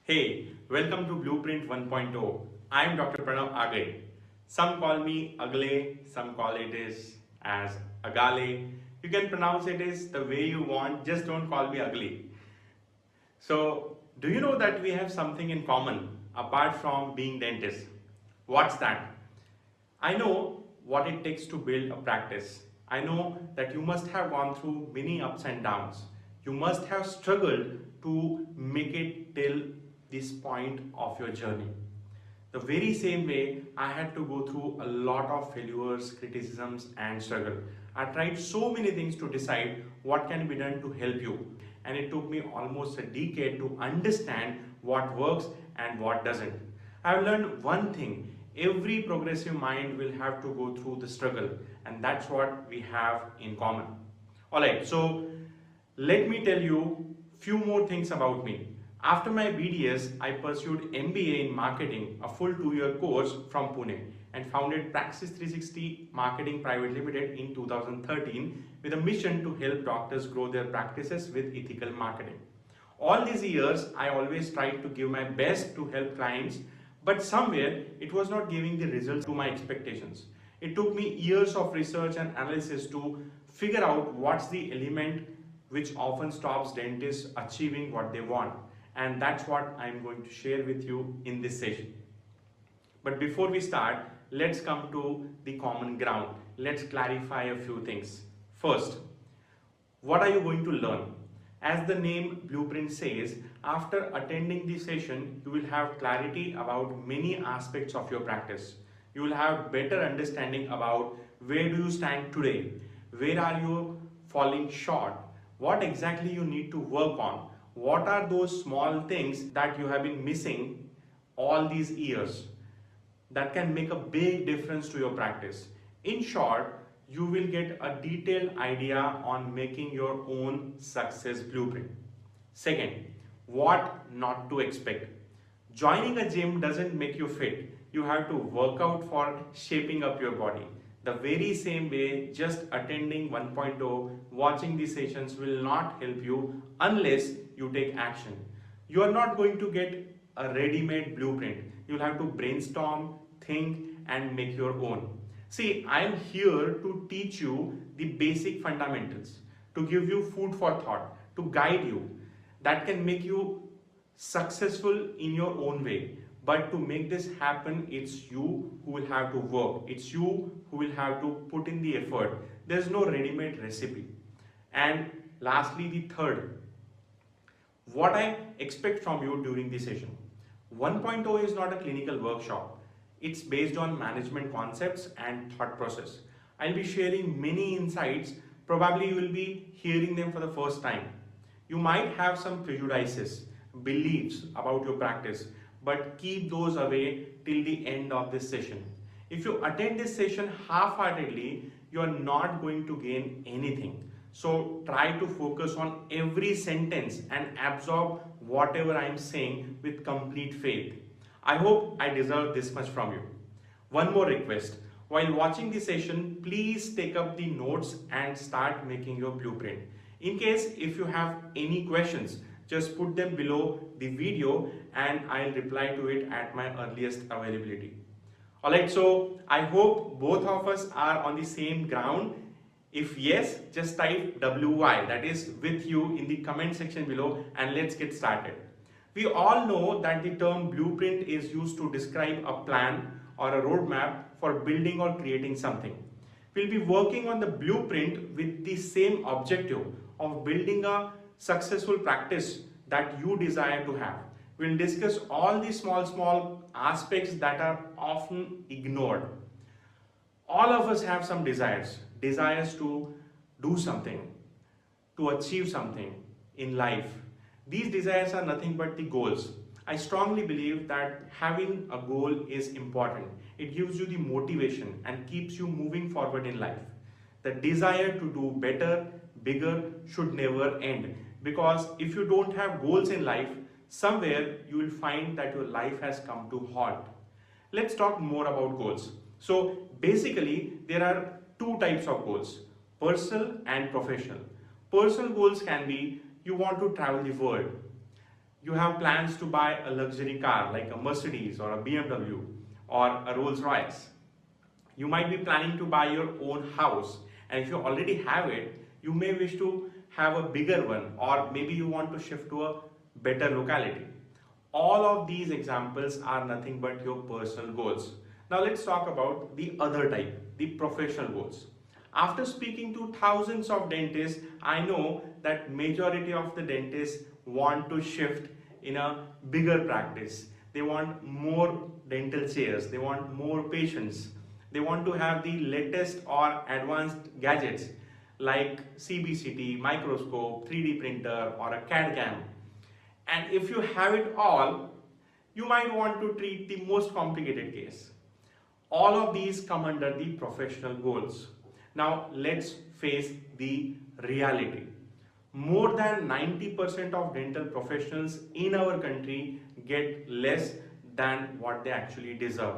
Hey, welcome to Blueprint 1.0. I'm Dr. Pranav Agale. Some call me Agle, some call it as Agale. You can pronounce it as the way you want, just don't call me ugly. So, do you know that we have something in common apart from being dentists? What's that? I know what it takes to build a practice. I know that you must have gone through many ups and downs. You must have struggled to make it till this point of your journey. The very same way I had to go through a lot of failures, criticisms, and struggle. I tried so many things to decide what can be done to help you, and it took me almost a decade to understand what works and what doesn't. I've learned one thing: every progressive mind will have to go through the struggle, and that's what we have in common. Alright, so let me tell you few more things about me. After my BDS, I pursued MBA in marketing, a full 2-year course from Pune, and founded Praxis 360 Marketing Private Limited in 2013 with a mission to help doctors grow their practices with ethical marketing. All these years, I always tried to give my best to help clients, but somewhere it was not giving the results to my expectations. It took me years of research and analysis to figure out what's the element which often stops dentists achieving what they want. And that's what I'm going to share with you in this session. But before we start, let's come to the common ground. Let's clarify a few things. First, what are you going to learn? As the name Blueprint says, after attending the session, you will have clarity about many aspects of your practice. You will have better understanding about where do you stand today, where are you falling short, what exactly you need to work on, what are those small things that you have been missing all these years that can make a big difference to your practice. In short, you will get a detailed idea on making your own success blueprint. Second, what not to expect. Joining a gym doesn't make you fit. You have to work out for shaping up your body. The very same way, just attending 1.0, watching the sessions will not help you unless you take action. You are not going to get a ready-made blueprint. You'll have to brainstorm, think, and make your own. See, I'm here to teach you the basic fundamentals, to give you food for thought, to guide you, that can make you successful in your own way. But to make this happen, it's you who will have to work. It's you who will have to put in the effort. There's no ready-made recipe. And lastly, the third, what I expect from you during the session. 1.0 is not a clinical workshop. It's based on management concepts and thought process. I'll be sharing many insights. Probably you will be hearing them for the first time. You might have some prejudices, beliefs about your practice, but keep those away till the end of this session. If you attend this session half-heartedly, you are not going to gain anything. So try to focus on every sentence and absorb whatever I am saying with complete faith. I hope I deserve this much from you. One more request. While watching the session, please take up the notes and start making your blueprint. In case if you have any questions, just put them below the video and I'll reply to it at my earliest availability. Alright, so I hope both of us are on the same ground. If yes, just type WY, that is with you, in the comment section below, and let's get started. We all know that the term blueprint is used to describe a plan or a roadmap for building or creating something. We'll be working on the blueprint with the same objective of building a successful practice that you desire to have. We'll discuss all the small aspects that are often ignored. All of us have some desires to do something, to achieve something in life. These desires are nothing but the goals. I strongly believe that having a goal is important. It gives you the motivation and keeps you moving forward in life. The desire to do better, bigger should never end, because if you don't have goals in life, somewhere you will find that your life has come to halt. Let's talk more about goals. So basically there are two types of goals: personal and professional. Personal goals can be you want to travel the world. You have plans to buy a luxury car like a Mercedes or a BMW or a Rolls Royce. You might be planning to buy your own house, and if you already have it, you may wish to have a bigger one, or maybe you want to shift to a better locality. All of these examples are nothing but your personal goals. Now let's talk about the other type, the professional goals. After speaking to thousands of dentists, I know that majority of the dentists want to shift in a bigger practice. They want more dental chairs, they want more patients, they want to have the latest or advanced gadgets like CBCT, microscope, 3D printer or a CAD CAM. And if you have it all, you might want to treat the most complicated case. All of these come under the professional goals. Now let's face the reality. More than 90% of dental professionals in our country get less than what they actually deserve.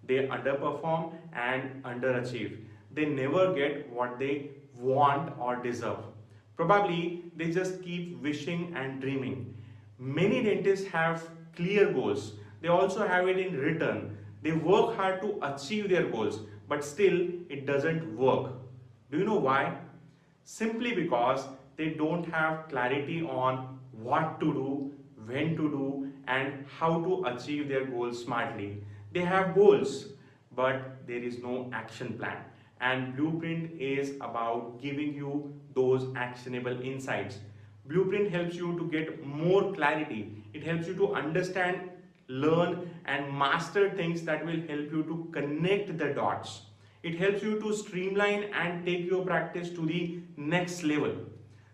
They underperform and underachieve. They never get what they want or deserve. Probably they just keep wishing and dreaming. Many dentists have clear goals. They also have it in written. They work hard to achieve their goals, but still it doesn't work. Do you know why? Simply because they don't have clarity on what to do, when to do, and how to achieve their goals smartly. They have goals, but there is no action plan. And Blueprint is about giving you those actionable insights. Blueprint helps you to get more clarity. It helps you to understand, learn, and master things that will help you to connect the dots. It helps you to streamline and take your practice to the next level.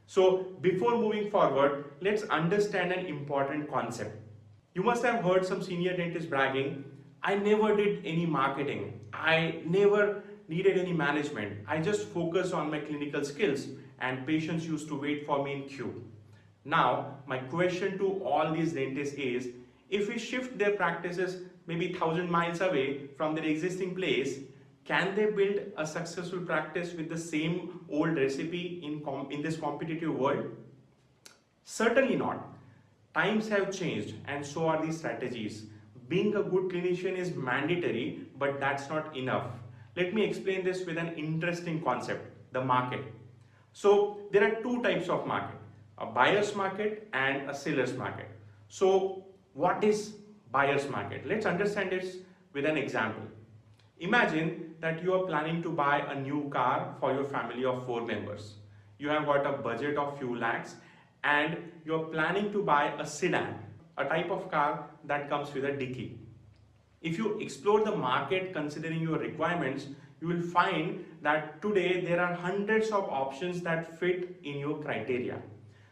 So before moving forward, let's understand an important concept. You must have heard some senior dentists bragging, I never did any marketing. I never needed any management. I just focused on my clinical skills and patients used to wait for me in queue. Now, my question to all these dentists is, if we shift their practices maybe 1,000 miles away from their existing place, can they build a successful practice with the same old recipe in this competitive world? Certainly not. Times have changed and so are the strategies. Being a good clinician is mandatory, but that's not enough. Let me explain this with an interesting concept, the market. So there are two types of market, a buyer's market and a seller's market. So what is buyer's market? Let's understand this with an example. Imagine that you are planning to buy a new car for your family of 4 members. You have got a budget of few lakhs and you're planning to buy a sedan, a type of car that comes with a dicky. If you explore the market considering your requirements, you will find that today there are hundreds of options that fit in your criteria.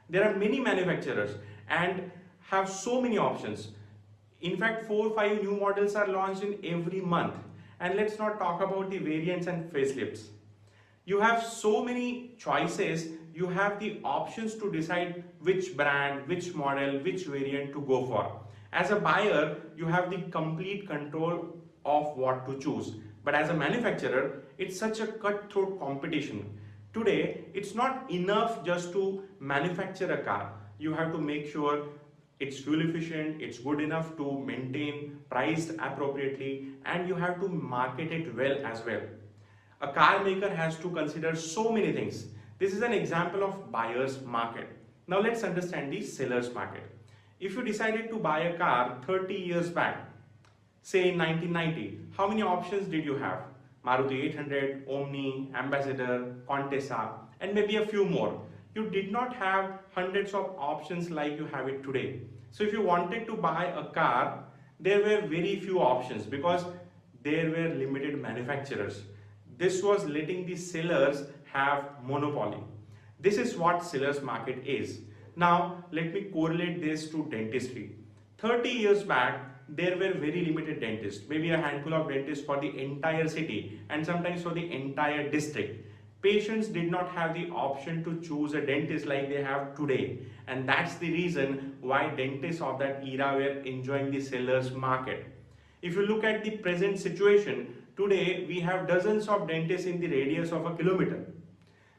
There are many manufacturers and have so many options. In fact, 4 or 5 new models are launched in every month. And let's not talk about the variants and facelifts. You have so many choices, you have the options to decide which brand, which model, which variant to go for. As a buyer, you have the complete control of what to choose. But as a manufacturer, it's such a cutthroat competition. Today, it's not enough just to manufacture a car. You have to make sure it's fuel efficient, it's good enough to maintain, priced appropriately, and you have to market it well as well. A car maker has to consider so many things. This is an example of buyer's market. Now let's understand the seller's market. If you decided to buy a car 30 years back, say in 1990, how many options did you have? Maruti 800, Omni, Ambassador, Contessa, and maybe a few more. You did not have hundreds of options like you have it today. So if you wanted to buy a car, there were very few options because there were limited manufacturers. This was letting the sellers have monopoly. This is what seller's market is. Now let me correlate this to dentistry. 30 years back, there were very limited dentists, maybe a handful of dentists for the entire city and sometimes for the entire district. Patients did not have the option to choose a dentist like they have today, and that's the reason why dentists of that era were enjoying the seller's market. If you look at the present situation, today we have dozens of dentists in the radius of a kilometer.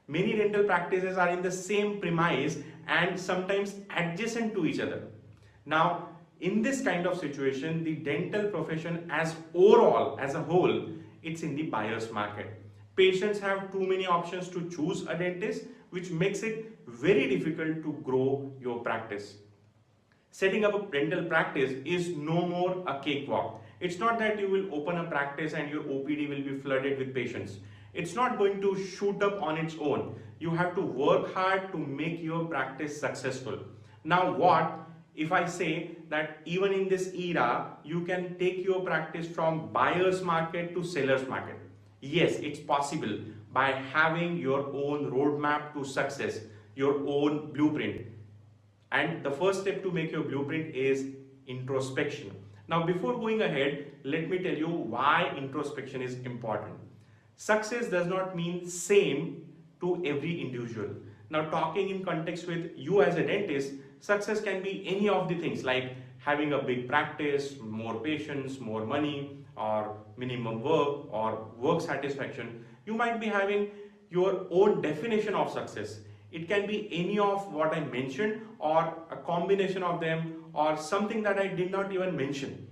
Many dental practices are in the same premise and sometimes adjacent to each other. Now, in this kind of situation, the dental profession as overall, as a whole, it's in the buyer's market. Patients have too many options to choose a dentist, which makes it very difficult to grow your practice. Setting up a dental practice is no more a cakewalk. It's not that you will open a practice and your OPD will be flooded with patients. It's not going to shoot up on its own. You have to work hard to make your practice successful. Now what if I say that even in this era, you can take your practice from buyer's market to seller's market? Yes, it's possible by having your own roadmap to success, your own blueprint. And the first step to make your blueprint is introspection. Now, before going ahead, let me tell you why introspection is important. Success does not mean same to every individual. Now, talking in context with you as a dentist, success can be any of the things like having a big practice, more patients, more money, or minimum work, or work satisfaction. You might be having your own definition of success. It can be any of what I mentioned, or a combination of them, or something that I did not even mention.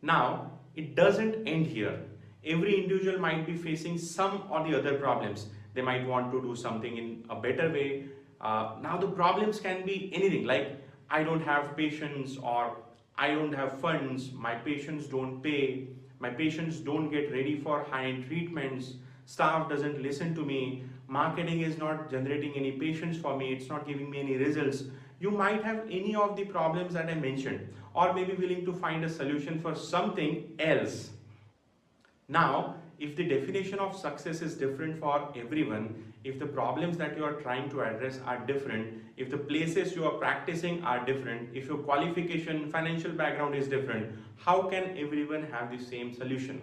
Now, it doesn't end here. Every individual might be facing some or the other problems. They might want to do something in a better way. Now, the problems can be anything like I don't have patients, or I don't have funds, my patients don't pay, my patients don't get ready for high-end treatments, staff doesn't listen to me, marketing is not generating any patients for me, it's not giving me any results. You might have any of the problems that I mentioned, or maybe willing to find a solution for something else. Now, if the definition of success is different for everyone, if the problems that you are trying to address are different, if the places you are practicing are different, if your qualification, financial background is different, how can everyone have the same solution?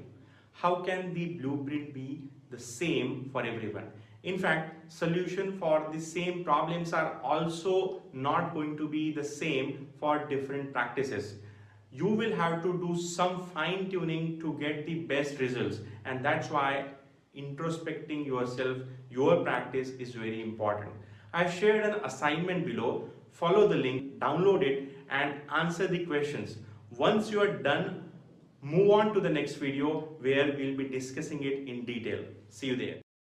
How can the blueprint be the same for everyone? In fact, solution for the same problems are also not going to be the same for different practices. You will have to do some fine tuning to get the best results, and that's why introspecting yourself, your practice is very important. I've shared an assignment below. Follow the link, download it, and answer the questions. Once you are done, move on to the next video where we'll be discussing it in detail. See you there.